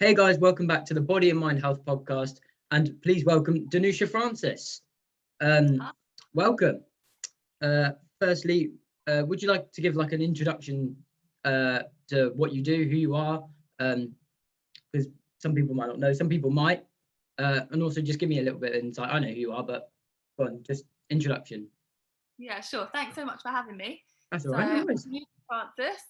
Hey guys, welcome back to the Body and Mind Health podcast, and please welcome Danusia Francis. Welcome. Firstly, would you like to give like an introduction to what you do, who you are? Because some people might not know, some people might, and also just give me a little bit of insight. I know who you are, but go on, just introduction. Yeah, sure. Thanks so much for having me. That's all right. No worries. I'm Danusia Francis.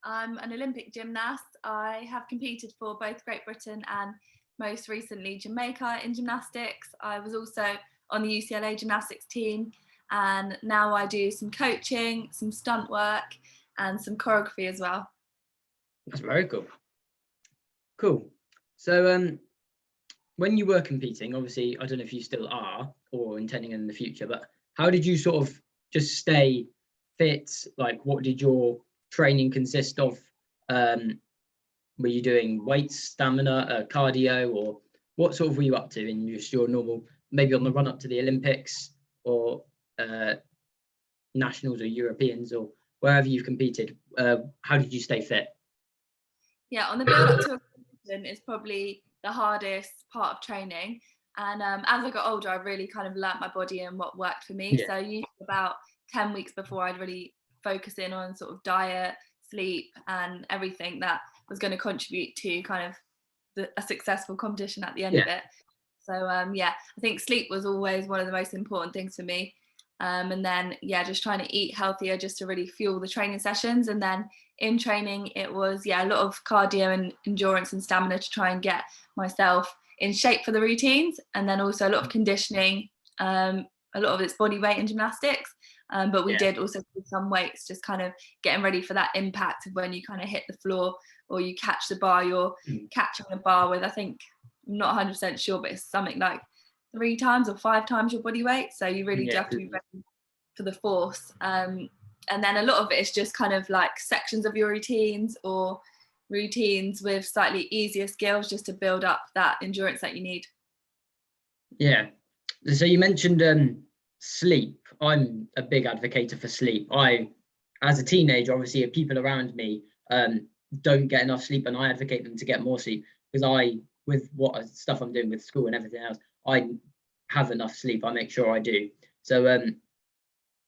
I'm an Olympic gymnast. I have competed for both Great Britain and most recently Jamaica in gymnastics. I was also on the UCLA gymnastics team, and now I do some coaching, some stunt work, and some choreography as well. That's very cool. Cool. So when you were competing, obviously, I don't know if you still are or intending in the future, but how did you sort of just stay fit? Like, what did your training consist of? Were you doing weights, stamina, cardio, or what sort of were you up to in just your normal, maybe on the run up to the Olympics or nationals or Europeans or wherever you've competed? How did you stay fit? Yeah, on the build up to a competition is probably the hardest part of training. And as I got older, I really kind of learnt my body and what worked for me. Yeah. So usually about 10 weeks before, I'd really focus in on sort of diet, sleep, and everything that was going to contribute to kind of a successful competition at the end of it. So I think sleep was always one of the most important things for me. And then just trying to eat healthier just to really fuel the training sessions. And then in training, it was a lot of cardio and endurance and stamina to try and get myself in shape for the routines, and then also a lot of conditioning, a lot of it's body weight and gymnastics, but we did also do some weights, just kind of getting ready for that impact of when you kind of hit the floor or you catch the bar. You're catching the bar with, I think, I'm not 100% sure, but it's something like 3 times or 5 times your body weight, so you really do have to be ready for the force. And then a lot of it is just kind of like sections of your routines or routines with slightly easier skills just to build up that endurance that you need. Yeah. So you mentioned sleep. I'm a big advocate for sleep. As a teenager, obviously, if people around me don't get enough sleep, and I advocate them to get more sleep, because with what stuff I'm doing with school and everything else, I have enough sleep. I make sure I do. So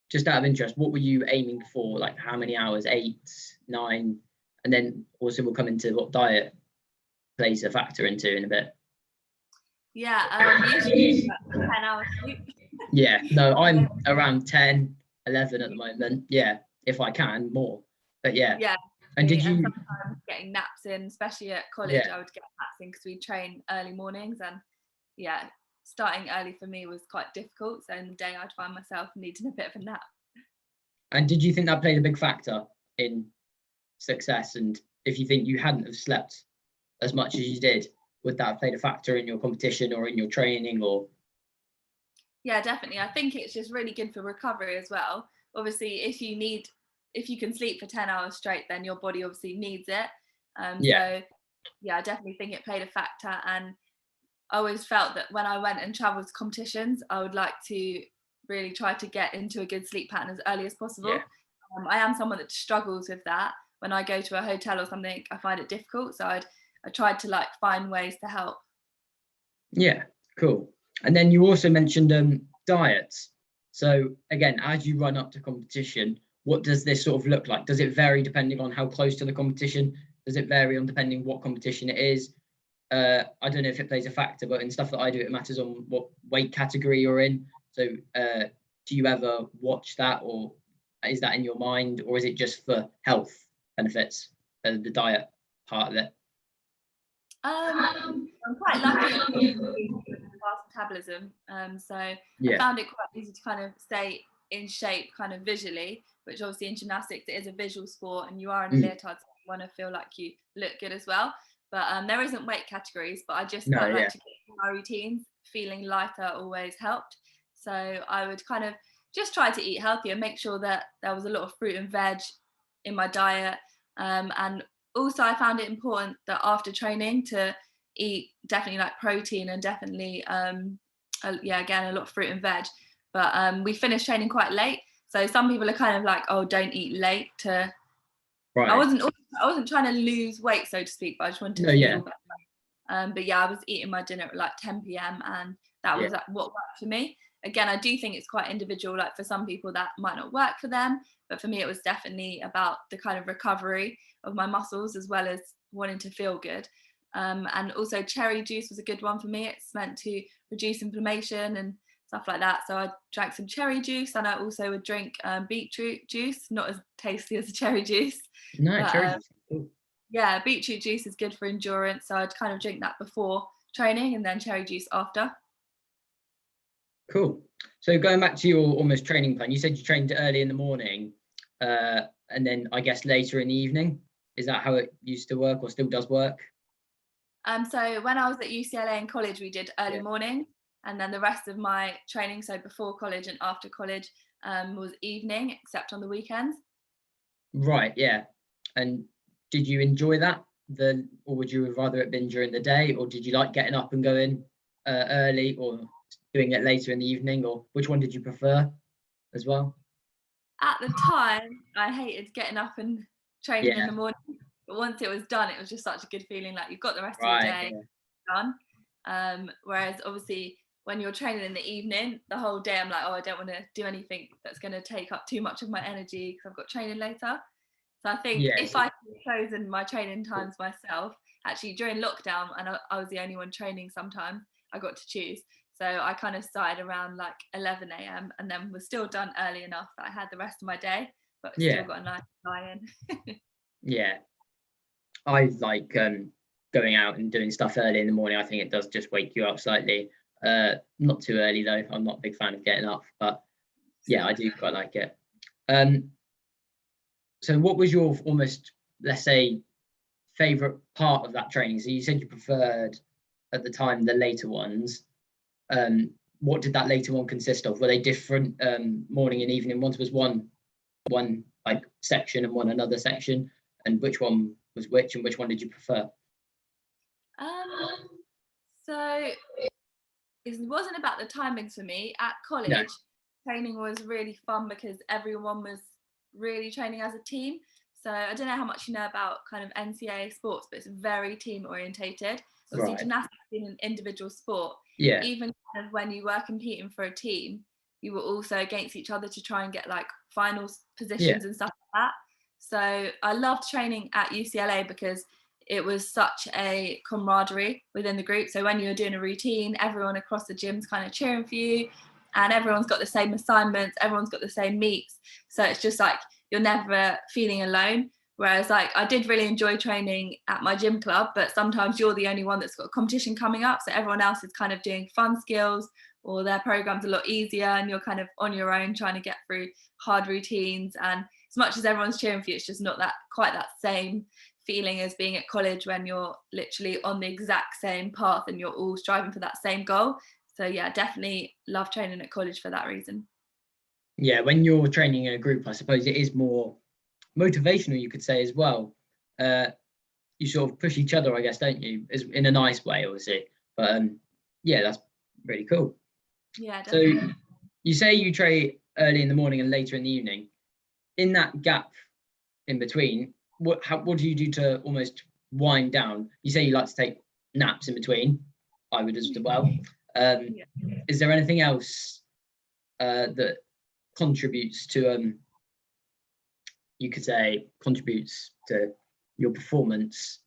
just out of interest, what were you aiming for? Like how many hours? 8, 9? And then also we'll come into what diet plays a factor into in a bit. Usually 10 hours sleep. Yeah, no, I'm around 10, 11 at the moment. Yeah, if I can, more. But yeah. And did you... sometimes getting naps in, especially at college, I would get naps in because we train early mornings, and starting early for me was quite difficult. So in the day, I'd find myself needing a bit of a nap. And did you think that played a big factor in success? And if you think you hadn't have slept as much as you did, would that have played a factor in your competition or in your training? Or yeah, definitely. I think it's just really good for recovery as well. Obviously, if you can sleep for 10 hours straight, then your body obviously needs it. So I definitely think it played a factor. And I always felt that when I went and traveled to competitions, I would like to really try to get into a good sleep pattern as early as possible. I am someone that struggles with that. When I go to a hotel or something, I find it difficult. So I tried to find ways to help. Yeah, cool. And then you also mentioned diets. So again, as you run up to competition, what does this sort of look like? Does it vary depending on how close to the competition? Does it vary on depending what competition it is? I don't know if it plays a factor, but in stuff that I do, it matters on what weight category you're in. So do you ever watch that, or is that in your mind, or is it just for health benefits, the diet part of it? I'm quite lucky with fast metabolism, so I found it quite easy to kind of stay in shape kind of visually, which obviously in gymnastics it is a visual sport, and you are in a leotard, so you want to feel like you look good as well. But there isn't weight categories, but I just quite like to get my routines. Feeling lighter always helped. So I would kind of just try to eat healthier, make sure that there was a lot of fruit and veg in my diet. And also I found it important that after training to eat definitely like protein and definitely, again, a lot of fruit and veg. But we finished training quite late. So some people are kind of like, oh, don't eat late to... Right. I wasn't trying to lose weight, so to speak, but I just wanted to feel better. But yeah, I was eating my dinner at like 10 p.m. and that was what worked for me. Again, I do think it's quite individual. Like for some people that might not work for them, but for me, it was definitely about the kind of recovery of my muscles as well as wanting to feel good. And also cherry juice was a good one for me. It's meant to reduce inflammation and stuff like that. So I drank some cherry juice, and I also would drink beetroot juice, not as tasty as a cherry juice. No, but, cherry juice. Cool. Yeah, beetroot juice is good for endurance. So I'd kind of drink that before training and then cherry juice after. Cool. So going back to your almost training plan, you said you trained early in the morning, and then I guess later in the evening. Is that how it used to work, or still does work? So when I was at UCLA in college, we did early morning, and then the rest of my training, so before college and after college, was evening, except on the weekends. Right. Yeah. And did you enjoy that? Or would you have rather it been during the day, or did you like getting up and going early, or doing it later in the evening, or which one did you prefer as well? At the time, I hated getting up and training in Yeah. the morning, but once it was done, it was just such a good feeling. Like you've got the rest of your Right. day Yeah. done. Whereas obviously when you're training in the evening, the whole day I'm like, oh, I don't want to do anything that's going to take up too much of my energy because I've got training later. So I think if I had chosen my training times myself, actually during lockdown, and I was the only one training sometimes, I got to choose. So I kind of started around like 11 a.m. and then was still done early enough that I had the rest of my day, but still got a nice lie in. Yeah. I like going out and doing stuff early in the morning. I think it does just wake you up slightly. Not too early though. I'm not a big fan of getting up, but yeah, I do quite like it. So what was your almost, let's say, favorite part of that training? So you said you preferred at the time the later ones. What did that later one consist of? Were they different morning and evening ones? Was one like section and one another section? And which one was which, and which one did you prefer? So it wasn't about the timings for me. At college, training was really fun because everyone was really training as a team. So I don't know how much you know about kind of NCAA sports, but it's very team orientated. Obviously, gymnastics being an individual sport, even kind of when you were competing for a team, you were also against each other to try and get like finals positions and stuff like that. So I loved training at UCLA because it was such a camaraderie within the group. So when you're doing a routine, everyone across the gym's kind of cheering for you, and everyone's got the same assignments, everyone's got the same meets. So it's just like you're never feeling alone. Whereas like I did really enjoy training at my gym club, but sometimes you're the only one that's got a competition coming up. So everyone else is kind of doing fun skills, or their program's a lot easier, and you're kind of on your own trying to get through hard routines. And as much as everyone's cheering for you, it's just not that quite that same feeling as being at college when you're literally on the exact same path and you're all striving for that same goal. So yeah, definitely love training at college for that reason. Yeah, when you're training in a group, I suppose it is more motivational, you could say, as well. You sort of push each other, I guess, don't you? In a nice way, obviously. But yeah, that's really cool. Yeah, definitely. So you say you train early in the morning and later in the evening. In that gap in between, what do you do to almost wind down? You say you like to take naps in between. I would as well. Is there anything else that contributes to you could say contributes to your performance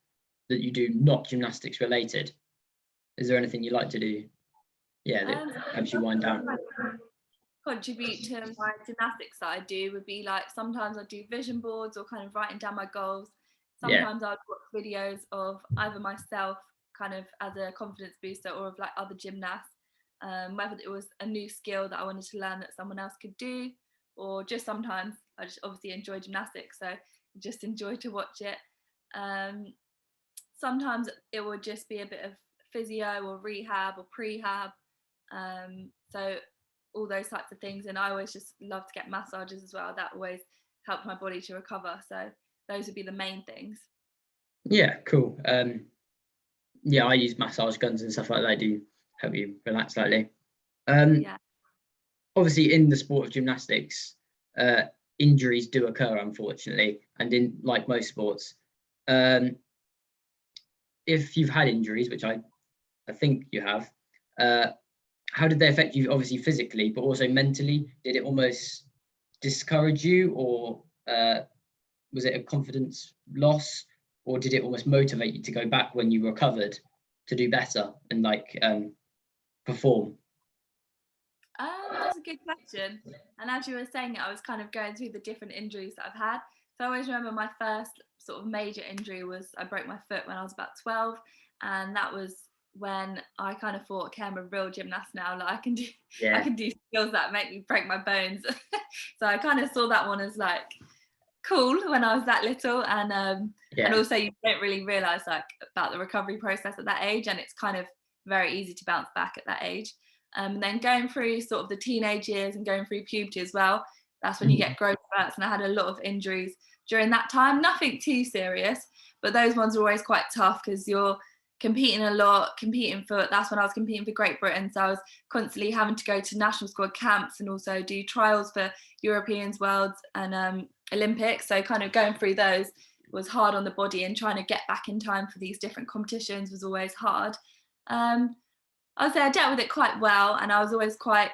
that you do not gymnastics related? Is there anything you like to do that helps you wind down? Contribute to my gymnastics that I do would be like sometimes I do vision boards or kind of writing down my goals. Sometimes I'd watch videos of either myself kind of as a confidence booster or of like other gymnasts, whether it was a new skill that I wanted to learn that someone else could do, or just sometimes I just obviously enjoy gymnastics, so just enjoy to watch it. Sometimes it would just be a bit of physio or rehab or prehab, so all those types of things. And I always just love to get massages as well. That always helped my body to recover. So those would be the main things. Yeah, cool. Yeah, I use massage guns and stuff like that. They do help you relax slightly. Obviously, in the sport of gymnastics, injuries do occur, unfortunately, and in like most sports. if you've had injuries, which I think you have, how did they affect you? Obviously physically, but also mentally. Did it almost discourage you, or was it a confidence loss, or did it almost motivate you to go back when you recovered to do better and like perform? That's a good question. And as you were saying it, I was kind of going through the different injuries that I've had. So I always remember my first sort of major injury was I broke my foot when I was about 12, and that was when I kind of thought, okay, I'm a real gymnast now. Like I Yeah, can do skills that make me break my bones. So I kind of saw that one as like cool when I was that little, and yeah, also you don't really realize like about the recovery process at that age, and it's kind of very easy to bounce back at that age. And then going through sort of the teenage years and going through puberty as well, that's when you get growth spurts, and I had a lot of injuries during that time. Nothing too serious, but those ones are always quite tough because you're competing a lot, competing for, that's when I was competing for Great Britain, so I was constantly having to go to national squad camps and also do trials for Europeans, Worlds and Olympics. So kind of going through those was hard on the body, and trying to get back in time for these different competitions was always hard. I would say I dealt with it quite well, and I was always quite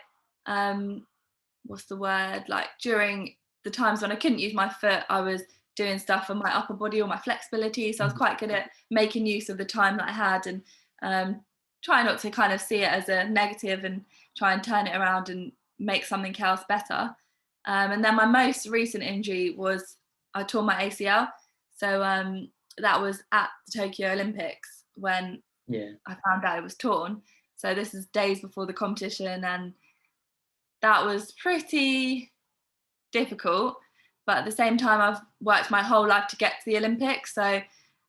what's the word, like during the times when I couldn't use my foot, I was doing stuff for my upper body or my flexibility, so I was quite good at making use of the time that I had, and try not to kind of see it as a negative and try and turn it around and make something else better. And then my most recent injury was I tore my ACL. So that was at the Tokyo Olympics when yeah, I found out it was torn. So this is days before the competition, and that was pretty difficult. But at the same time, I've worked my whole life to get to the Olympics. So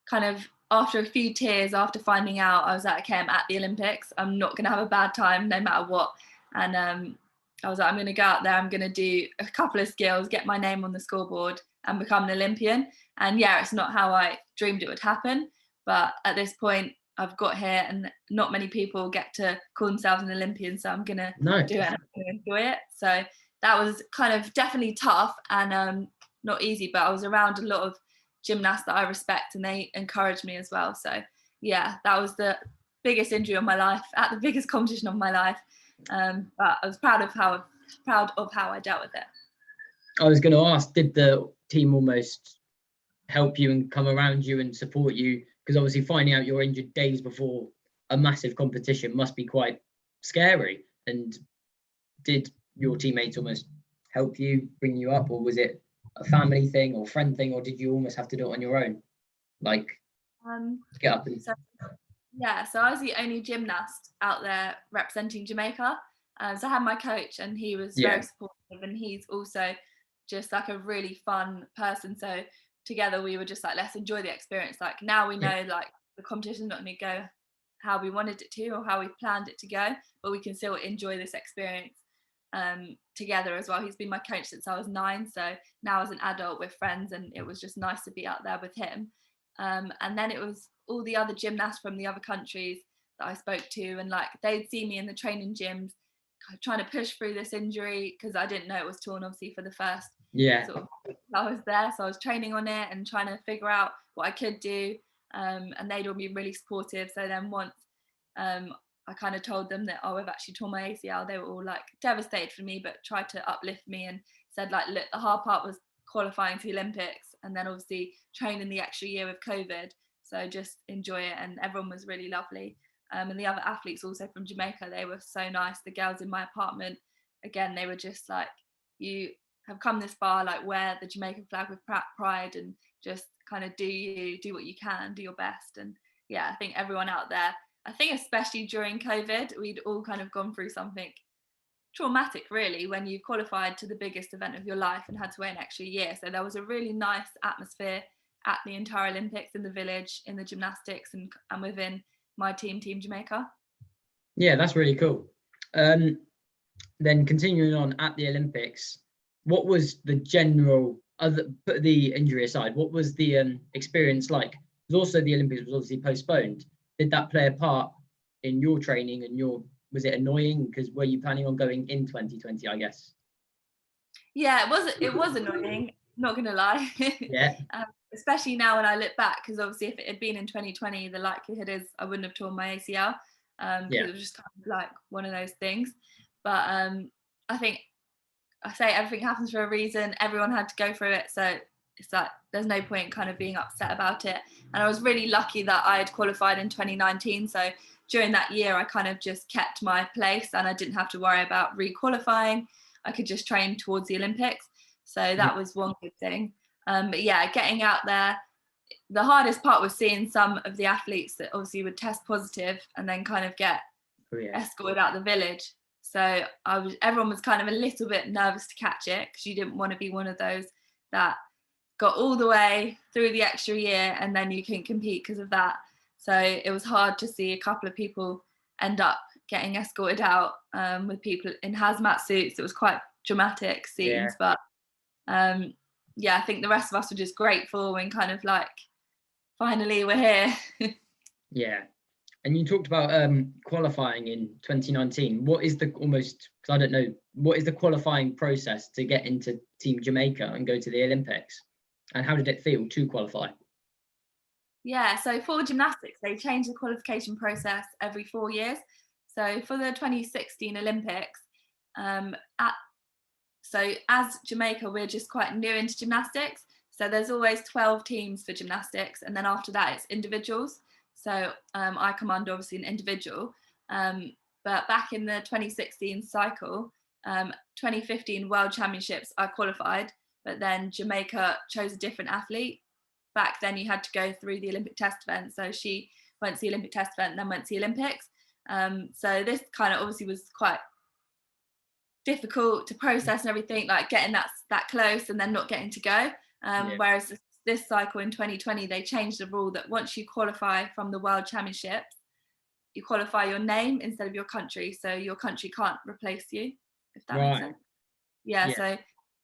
kind of after a few tears, after finding out, I was like, okay, I'm at the Olympics. I'm not going to have a bad time no matter what. And I was like, I'm going to go out there. I'm going to do a couple of skills, get my name on the scoreboard and become an Olympian. And yeah, it's not how I dreamed it would happen. But at this point, I've got here, and not many people get to call themselves an Olympian. So I'm going to no, do it and I'm going to enjoy it. So that was kind of definitely tough and not easy, but I was around a lot of gymnasts that I respect, and they encouraged me as well. So yeah, that was the biggest injury of my life at the biggest competition of my life. But I was proud of how I dealt with it. I was going to ask, did the team almost help you and come around you and support you? Because obviously finding out you're injured days before a massive competition must be quite scary. And did your teammates almost help you, bring you up, or was it a family thing or friend thing, or did you almost have to do it on your own? Like get up and... So I was the only gymnast out there representing Jamaica. So I had my coach, and he was very supportive, and he's also just like a really fun person. So together we were just like, let's enjoy the experience. Like now we know like the competition's not going to go how we wanted it to or how we planned it to go, but we can still enjoy this experience together as well. He's been my coach since I was 9, so now as an adult we're friends, and it was just nice to be out there with him. And then it was all the other gymnasts from the other countries that I spoke to, and like they'd see me in the training gyms trying to push through this injury, because I didn't know it was torn obviously for the first sort of I was there, so I was training on it and trying to figure out what I could do, and they'd all be really supportive. So then once I kind of told them that, oh, I've actually torn my ACL, they were all like devastated for me, but tried to uplift me and said like, look, the hard part was qualifying to the Olympics, and then obviously training the extra year with COVID, so just enjoy it. And everyone was really lovely. And the other athletes also from Jamaica, they were so nice. The girls in my apartment, again, they were just like, you have come this far, like wear the Jamaican flag with pride and just kind of do what you can, do your best. And yeah, I think everyone out there, I think especially during COVID, we'd all kind of gone through something traumatic really when you qualified to the biggest event of your life and had to wait an extra year. So there was a really nice atmosphere at the entire Olympics, in the village, in the gymnastics, and within my team Jamaica. Yeah, that's really cool. Then continuing on at the Olympics, what was the general, put the injury aside, what was the experience like? Because also the Olympics was obviously postponed. Did that play a part in your training and was it annoying? Because were you planning on going in 2020, I guess? Yeah, it was annoying, not gonna lie. Yeah. especially now when I look back, because obviously if it had been in 2020, the likelihood is I wouldn't have torn my ACL, because it was just kind of like one of those things. But I think I say everything happens for a reason. Everyone had to go through it, so it's like there's no point kind of being upset about it. And I was really lucky that I had qualified in 2019, so during that year I kind of just kept my place and I didn't have to worry about re-qualifying. I could just train towards the Olympics, so that was one good thing. But yeah, getting out there, the hardest part was seeing some of the athletes that obviously would test positive and then kind of get escorted out the village. So everyone was kind of a little bit nervous to catch it, because you didn't want to be one of those that got all the way through the extra year and then you couldn't compete because of that. So it was hard to see a couple of people end up getting escorted out with people in hazmat suits. It was quite dramatic scenes, but yeah, I think the rest of us were just grateful and kind of like, finally we're here. Yeah. And you talked about qualifying in 2019. What is the because I don't know, what is the qualifying process to get into Team Jamaica and go to the Olympics? And how did it feel to qualify? Yeah, so for gymnastics, they change the qualification process every 4 years. So for the 2016 Olympics, so as Jamaica, we're just quite new into gymnastics. So there's always 12 teams for gymnastics. And then after that, it's individuals. So I command obviously an individual. But back in the 2016 cycle, 2015 World Championships, I qualified, but then Jamaica chose a different athlete. Back then you had to go through the Olympic test event. So she went to the Olympic test event and then went to the Olympics. So this kind of obviously was quite difficult to process and everything, like getting that close and then not getting to go. Whereas this cycle in 2020, they changed the rule that once you qualify from the World Championships, you qualify your name instead of your country. So your country can't replace you, if that makes sense. Yeah, so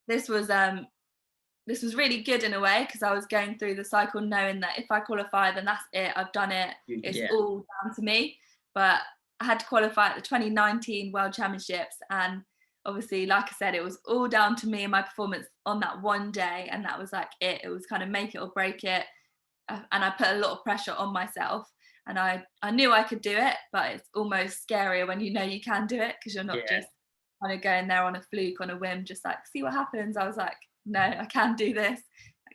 this was really good in a way, because I was going through the cycle knowing that if I qualify, then that's it, I've done it, it's all down to me. But I had to qualify at the 2019 World Championships, and obviously, like I said, it was all down to me and my performance on that one day, and that was like it was kind of make it or break it. And I put a lot of pressure on myself, and I knew I could do it, but it's almost scarier when you know you can do it, because you're not just kind of going there on a fluke, on a whim, just like see what happens. I was like, no, I can do this.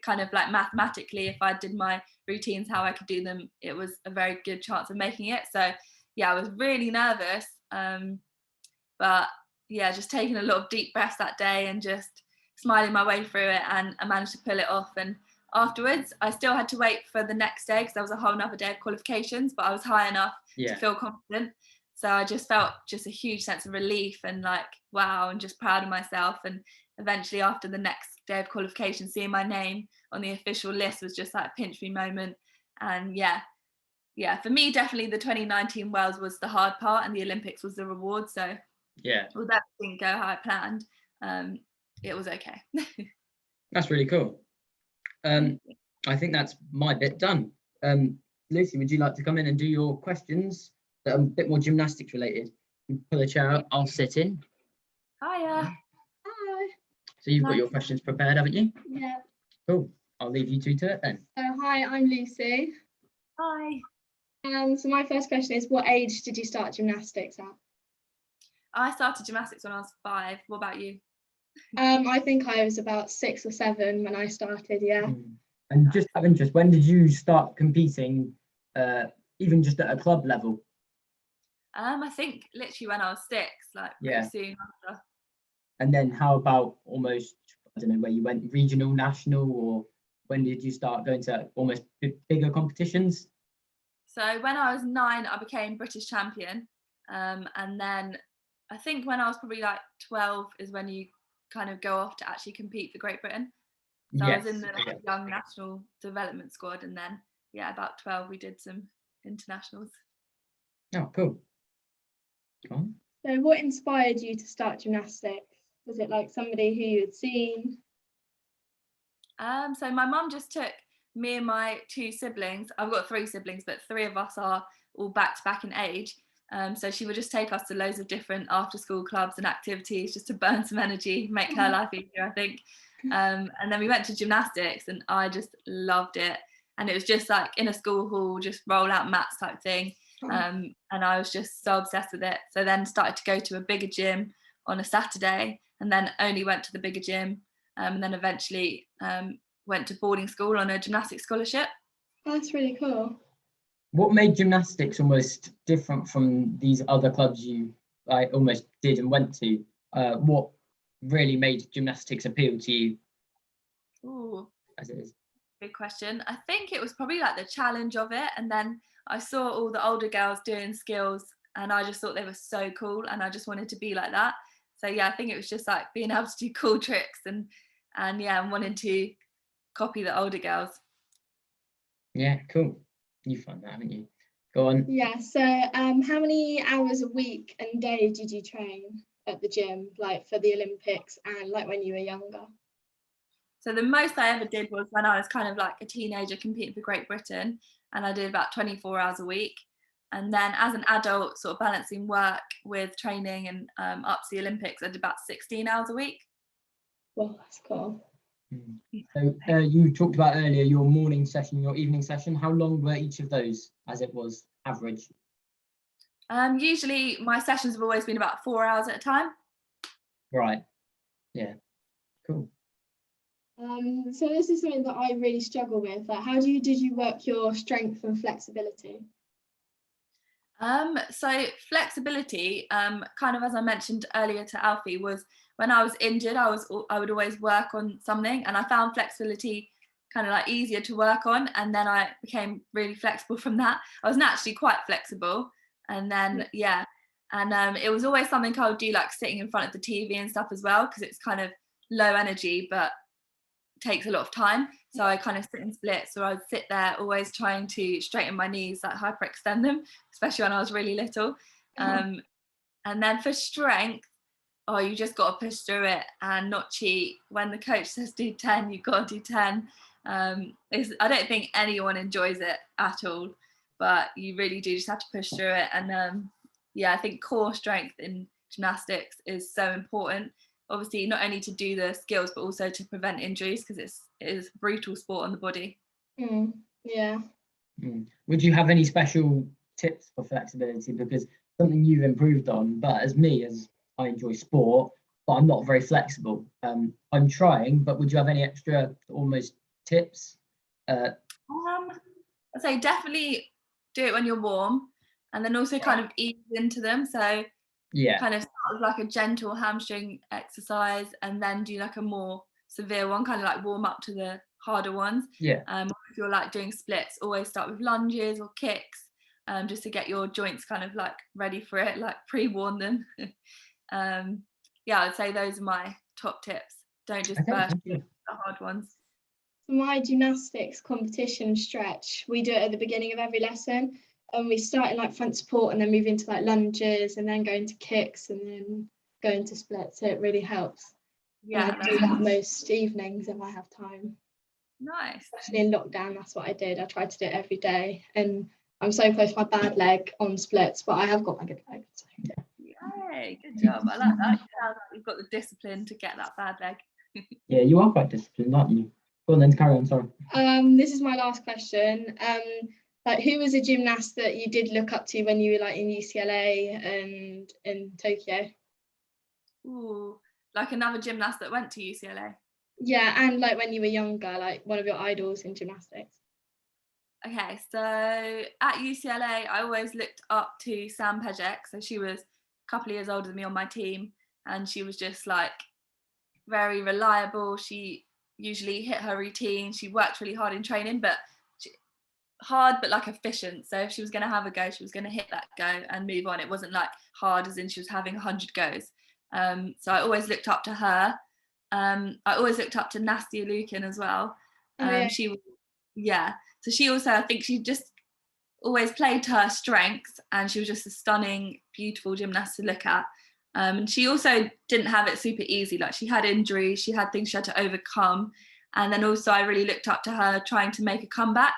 Kind of like mathematically, if I did my routines how I could do them, it was a very good chance of making it. So yeah, I was really nervous, but yeah, just taking a lot of deep breaths that day and just smiling my way through it, and I managed to pull it off. And afterwards I still had to wait for the next day, because there was a whole nother day of qualifications, but I was high enough to feel confident. So I just felt just a huge sense of relief and like, wow, and just proud of myself. And eventually after the next day of qualification, seeing my name on the official list was just like a pinch me moment. And yeah, for me, definitely the 2019 Worlds was the hard part and the Olympics was the reward. So although that didn't go how I planned, it was okay. That's really cool. I think that's my bit done. Lucy, would you like to come in and do your questions that are a bit more gymnastics related? You pull a chair up, I'll sit in. Hiya. Hi. So you've got your questions prepared, haven't you? Yeah. Cool. I'll leave you two to it then. So hi, I'm Lucy. Hi. So my first question is, what age did you start gymnastics at? I started gymnastics when I was 5. What about you? I think I was about 6 or 7 when I started, yeah. And just out of interest, when did you start competing, even just at a club level? I think literally when I was 6, like pretty soon after. And then how about almost, I don't know, where you went regional, national, or when did you start going to almost bigger competitions? So when I was 9, I became British champion. And then I think when I was probably like 12 is when you kind of go off to actually compete for Great Britain. So I was in the young national development squad, and then about 12 we did some internationals. Oh, cool. Go on. So what inspired you to start gymnastics? Was it like somebody who you had seen? So my mum just took me and my 2 siblings. I've got 3 siblings, but 3 of us are all back to back in age. So she would just take us to loads of different after school clubs and activities just to burn some energy, make her life easier, I think. And then we went to gymnastics and I just loved it. And it was just like in a school hall, just roll out mats type thing. And I was just so obsessed with it. So then started to go to a bigger gym on a Saturday, and then only went to the bigger gym. And then eventually went to boarding school on a gymnastics scholarship. That's really cool. What made gymnastics almost different from these other clubs you almost did and went to? What really made gymnastics appeal to you? Ooh, as it is? good question. I think it was probably like the challenge of it, and then I saw all the older girls doing skills and I just thought they were so cool and I just wanted to be like that. So yeah, I think it was just like being able to do cool tricks and yeah, and wanting to copy the older girls. Yeah, cool. You found that, haven't you? Go on. Yeah, so how many hours a week and day did you train at the gym, like for the Olympics and like when you were younger? So the most I ever did was when I was kind of like a teenager competing for Great Britain, and I did about 24 hours a week. And then as an adult, sort of balancing work with training and up to the Olympics, I did about 16 hours a week. Well, that's cool. So you talked about earlier your morning session, your evening session. How long were each of those, as it was average? Usually my sessions have always been about 4 hours at a time. Right. Yeah. Cool. So this is something that I really struggle with. Like, how did you work your strength and flexibility? So flexibility, kind of as I mentioned earlier to Alfie, was when I was injured, I would always work on something, and I found flexibility kind of like easier to work on, and then I became really flexible from that. I was naturally quite flexible, and then yeah, and it was always something I would do, like sitting in front of the TV and stuff as well, because it's kind of low energy but takes a lot of time. So I kind of sit in splits, or I'd sit there always trying to straighten my knees, like hyperextend them, especially when I was really little. And then for strength, you just got to push through it and not cheat. When the coach says do 10, you've got to do 10. I don't think anyone enjoys it at all, but you really do just have to push through it. And yeah, I think core strength in gymnastics is so important. Obviously, not only to do the skills, but also to prevent injuries, because it is a brutal sport on the body. Yeah. Would you have any special tips for flexibility? Because something you've improved on, but as I enjoy sport, but I'm not very flexible. I'm trying, but would you have any extra almost tips? I'd say definitely do it when you're warm, and then also kind of ease into them. So yeah, kind of start with like a gentle hamstring exercise, and then do like a more severe one, kind of like warm up to the harder ones. Yeah. If you're like doing splits, always start with lunges or kicks, just to get your joints kind of like ready for it, like pre-warn them. Yeah, I'd say those are my top tips. Don't just burst the hard ones. For my gymnastics competition stretch, we do it at the beginning of every lesson, and we start in like front support and then move into like lunges and then go into kicks and then go into splits. So it really helps. Yeah, and I do that most evenings if I have time. Nice. Especially in lockdown, that's what I did. I tried to do it every day, and I'm so close to my bad leg on splits, but I have got my good leg. So. Yay, good job. I like that. You've got the discipline to get that bad leg. Yeah, you are quite disciplined, aren't you? Go on then, carry on, sorry. This is my last question. Like, who was a gymnast that you did look up to when you were like in UCLA and in Tokyo? Ooh, like another gymnast that went to UCLA? Yeah, and like when you were younger, like one of your idols in gymnastics. Okay, so at UCLA, I always looked up to Sam Pejek. So she was a couple of years older than me on my team, and she was just like very reliable. She usually hit her routine. She worked really hard in training, but hard but like efficient. So if she was going to have a go, she was going to hit that go and move on. It wasn't like hard as in she was having 100 goes. So I always looked up to her. I always looked up to Nastia Lukin as well. She was, yeah. So she also, I think she just always played to her strengths, and she was just a stunning, beautiful gymnast to look at. And she also didn't have it super easy. Like, she had injuries, she had things she had to overcome. And then also I really looked up to her trying to make a comeback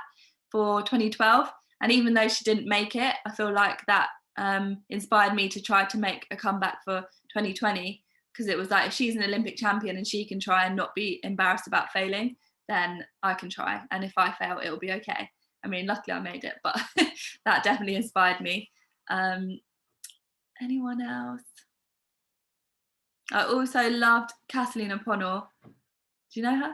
for 2012. And even though she didn't make it, I feel like that inspired me to try to make a comeback for 2020, because it was like, if she's an Olympic champion and she can try and not be embarrassed about failing, then I can try, and if I fail, it'll be okay. I mean, luckily I made it, but that definitely inspired me. Anyone else? I also loved Catalina Ponor. Do you know her?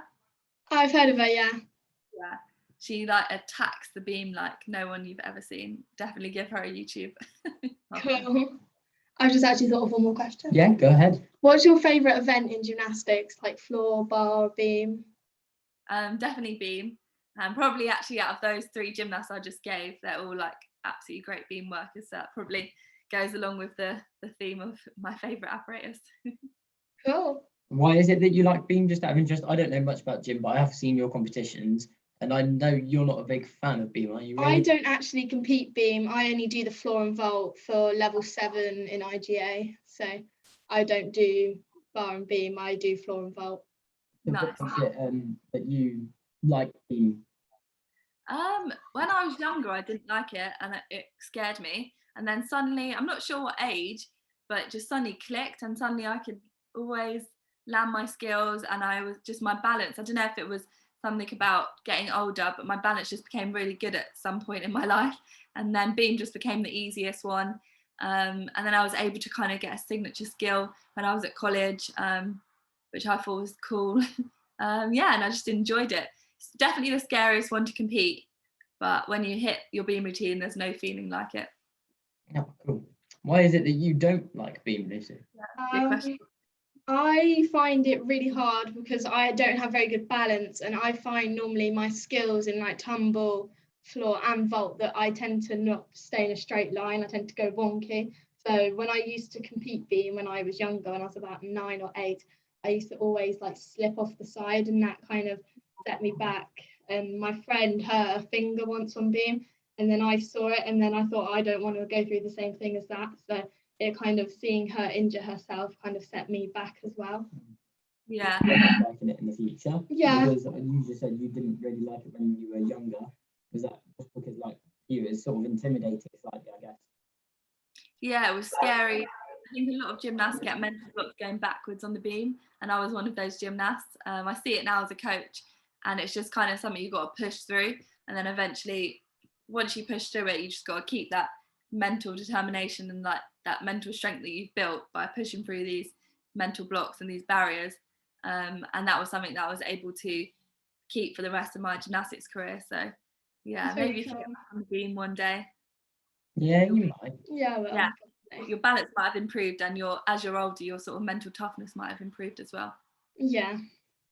I've heard of her, yeah. Yeah, she like attacks the beam like no one you've ever seen. Definitely give her a YouTube. Cool. I've just actually thought of one more question. Yeah, go ahead. What's your favourite event in gymnastics, like floor, bar, beam? Definitely beam. And probably actually out of those 3 gymnasts I just gave, they're all like absolutely great beam workers. So that probably goes along with the theme of my favourite apparatus. Cool. Why is it that you like beam, just out of interest? I don't know much about gym, but I have seen your competitions, and I know you're not a big fan of beam, are you? Really? I don't actually compete beam. I only do the floor and vault for level 7 in IGA. So I don't do bar and beam. I do floor and vault. Nice. What is it that you like beam? When I was younger, I didn't like it, and it scared me. And then suddenly, I'm not sure what age, but just suddenly clicked, and suddenly I could always land my skills, and I was just, my balance, I don't know if it was something about getting older, but my balance just became really good at some point in my life, and then beam just became the easiest one. And then I was able to kind of get a signature skill when I was at college, which I thought was cool. Yeah, and I just enjoyed it. It's definitely the scariest one to compete, but when you hit your beam routine, there's no feeling like it. Oh, cool. Why is it that you don't like beam, Lucy? Good question. I find it really hard because I don't have very good balance, and I find normally my skills in like tumble, floor and vault that I tend to not stay in a straight line. I tend to go wonky. So when I used to compete beam when I was younger, when I was about 9 or 8, I used to always like slip off the side, and that kind of set me back. And my friend hurt her finger once on beam, and then I saw it, and then I thought, I don't want to go through the same thing as that. So it kind of, seeing her injure herself kind of set me back as well. Yeah. Liking it in the future. Yeah. Because you just said you didn't really like it when you were younger. Was that just because like you was sort of intimidating slightly, I guess? Yeah, it was scary. I think a lot of gymnasts get mental blocks going backwards on the beam, and I was one of those gymnasts. I see it now as a coach, and it's just kind of something you've got to push through, and then eventually, once you push through it, you just got to keep that mental determination and like that mental strength that you've built by pushing through these mental blocks and these barriers. And that was something that I was able to keep for the rest of my gymnastics career. So yeah, maybe if you get back on the beam one day. Yeah, you might. Yeah, well, yeah, your balance might have improved, and as you're older, your sort of mental toughness might have improved as well. Yeah.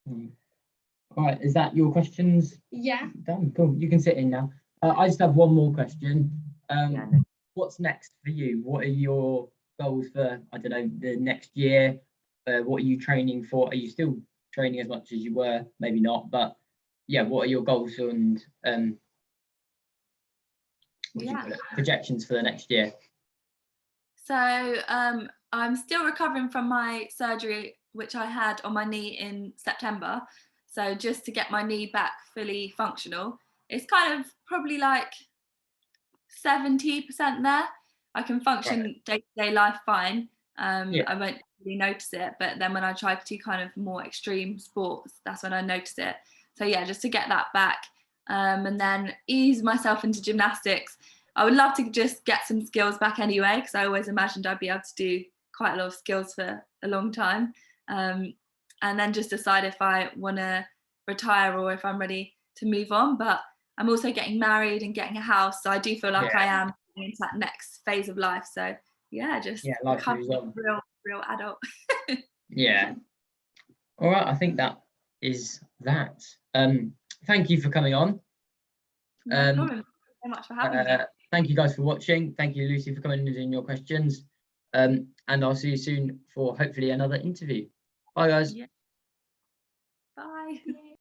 All right, is that your questions? Yeah. Done. Cool. You can sit in now. I just have one more question. No. What's next for you? What are your goals for, I don't know, the next year? What are you training for? Are you still training as much as you were? Maybe not, but yeah, what are your goals and projections for the next year? So I'm still recovering from my surgery, which I had on my knee in September. So just to get my knee back fully functional, it's kind of probably like 70% there. I can function day-to-day life fine. I won't really notice it, but then when I try to do kind of more extreme sports, that's when I notice it. So yeah, just to get that back, and then ease myself into gymnastics. I would love to just get some skills back anyway, because I always imagined I'd be able to do quite a lot of skills for a long time. And then just decide if I want to retire or if I'm ready to move on. But I'm also getting married and getting a house, so I do feel like I am into that next phase of life. So yeah, just becoming a real adult. Yeah. All right, I think that is that. Thank you for coming on. No problem. Thank you so much for having me. Thank you guys for watching. Thank you, Lucy, for coming and doing your questions. And I'll see you soon for hopefully another interview. Bye, guys. Yeah. Bye.